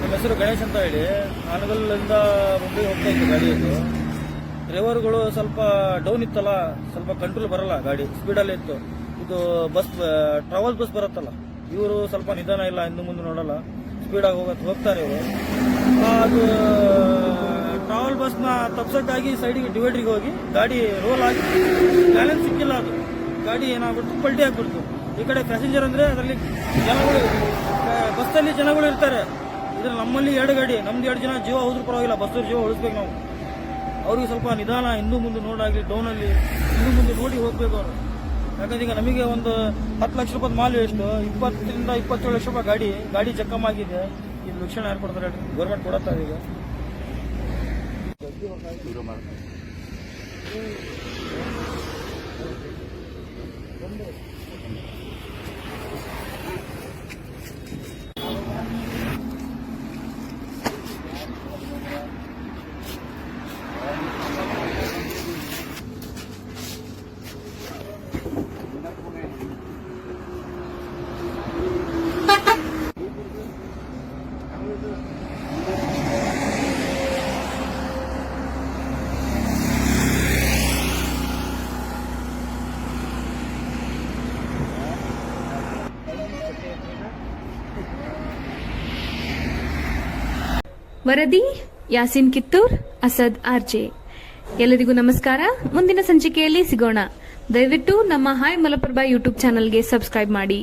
ನಮ್ಮ ಹೆಸರು ಗಣೇಶ್ ಅಂತ ಹೇಳಿ ಆನಗಲ್ಲಿಂದ ಮುಂಬೈ ಹೋಗ್ತಾ ಇತ್ತು ಗಾಡಿ. ಇದು ಡ್ರೈವರ್ಗಳು ಸ್ವಲ್ಪ ಡೌನ್ ಇತ್ತಲ್ಲ, ಸ್ವಲ್ಪ ಕಂಟ್ರೋಲ್ ಬರಲ್ಲ, ಗಾಡಿ ಸ್ಪೀಡಲ್ಲೇ ಇತ್ತು. ಇದು ಬಸ್ ಟ್ರಾವೆಲ್ ಬಸ್ ಬರುತ್ತಲ್ಲ, ಇವರು ಸ್ವಲ್ಪ ನಿಧಾನ ಇಲ್ಲ, ಹಿಂದೆ ಮುಂದೆ ನೋಡಲ್ಲ, ಸ್ಪೀಡಾಗಿ ಹೋಗ್ತಾರೆ ಇವರು. ಅದು ಟ್ರಾವೆಲ್ ಬಸ್ನ ತಪ್ಸಕ್ಕಾಗಿ ಸೈಡಿಗೆ ಡಿವೈಡ್ರಿಗೆ ಹೋಗಿ ಗಾಡಿ ರೋಲ್ ಆಗಿ ಬ್ಯಾಲೆನ್ಸ್ ಸಿಕ್ಕಿಲ್ಲ. ಅದು ಗಾಡಿ ಏನಾಗ್ಬಿಡ್ತು, ಪಲ್ಟಿ ಆಗ್ಬಿಡ್ತು. ಈ ಕಡೆ ಪ್ಯಾಸೆಂಜರ್ ಅಂದ್ರೆ ಅದರಲ್ಲಿ ಜನಗಳು, ಬಸ್ಸಲ್ಲಿ ಜನಗಳು ಇರ್ತಾರೆ. ಇದ್ರ ನಮ್ಮಲ್ಲಿ 2 ಗಾಡಿ, ನಮ್ದು 2 ಜನ ಜೀವ ಹೋದ್ರೂ ಪರವಾಗಿಲ್ಲ, ಬಸ್ಸವ್ರ ಜೀವ ಉಳಿಸ್ಬೇಕು ನಾವು. ಅವ್ರಿಗೆ ಸ್ವಲ್ಪ ನಿಧಾನ, ಹಿಂದೂ ಮುಂದೆ ನೋಡಾಗ್ಲಿ, ಡೌನಲ್ಲಿ ಹಿಂದೂ ಮುಂದೆ ನೋಡಿ ಹೋಗ್ಬೇಕು ಅವರು. ಯಾಕಂದ್ರೆ ಈಗ ನಮಗೆ ಒಂದು 10 ಲಕ್ಷ ರೂಪಾಯಿ ಮಾಲ್ ಎಷ್ಟು, 20 ರಿಂದ 27 ಲಕ್ಷ ರೂಪಾಯಿ ಗಾಡಿ ಜಖಮ್ ಆಗಿದೆ. ಇದು ಲಕ್ಷಣ ಯಾರು ಕೊಡ್ತಾರೆ? ಗೌರ್ಮೆಂಟ್ ಕೊಡತ್ತಾರೆ ಈಗ. ವರದಿ ಯಾಸಿನ್ ಕಿತ್ತೂರ್, ಅಸದ್ ಆರ್ಜೆ. ಎಲ್ಲರಿಗೂ ನಮಸ್ಕಾರ. ಮುಂದಿನ ಸಂಚಿಕೆಯಲ್ಲಿ ಸಿಗೋಣ. ದಯವಿಟ್ಟು ನಮ್ಮ ಹಾಯ್ ಮಲಪ್ರಭಾ ಯೂಟ್ಯೂಬ್ ಚಾನೆಲ್ಗೆ ಸಬ್ಸ್ಕ್ರೈಬ್ ಮಾಡಿ.